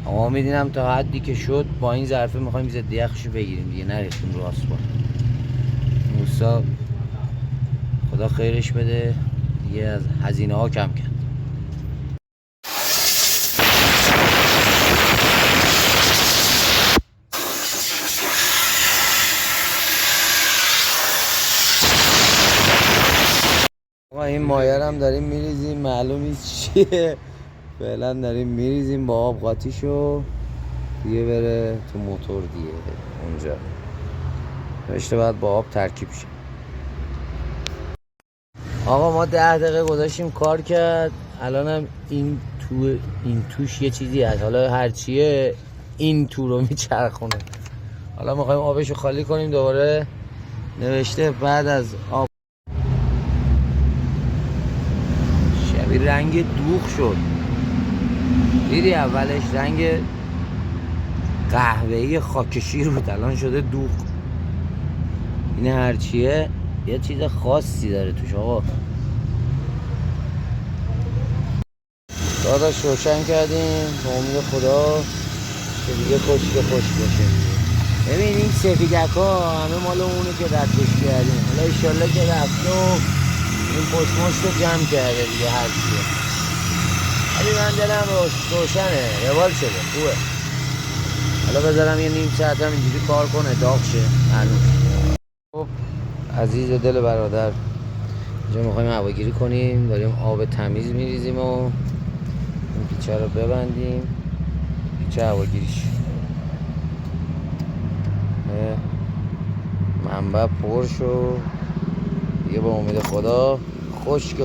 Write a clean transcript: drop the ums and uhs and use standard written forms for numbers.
آقا میدینم تا حدی که شد با این ظرفه میخوایم ضد یخشو بگیریم دیگه، نریختیم رو آسفالت. موسا خدا خیرش بده دیگه، از هزینه ها کم کرد. ما این مایه هم داریم میریزیم، معلوم نیست چیه، فعلا داریم میریزیم با آب قاطیشو دیگه بره تو موتور دیگه. اونجا نوشته بعد با آب ترکیب شه. آقا ما 10 دقیقه گذاشتیم کار کرد، الانم این توش یه چیزی هست، حالا هرچیه این تو رو میچرخونه. حالا میخوایم آبشو خالی کنیم دوباره. نوشته بعد از آب شبیه رنگ دوغ شد، دیدی اولش رنگ قهوه‌ای خاکشیر بود، الان شده دوغ. این هرچیه یه چیز خاصی داره توش آقا. داداش روشن کردیم به امید خدا که دیگه خشک باشه. ببین این سفیدک ها همه مال اونه که ردش کردیم، حالا ایشالله که رفته و این پشمشت رو جمع کرده دیگه هرچیه. ولی من دلم روشنه، روال شده خوبه. حالا بذارم یه نیم ساعت هم اینجوری کار کنه داغ شه معلوم. خب عزیز دل برادر، اینجا میخوایم هواگیری کنیم، داریم آب تمیز میریزیم و این پیچه رو ببندیم، پیچه هواگیریش منبع پر شو دیگه، با امید خدا خشک.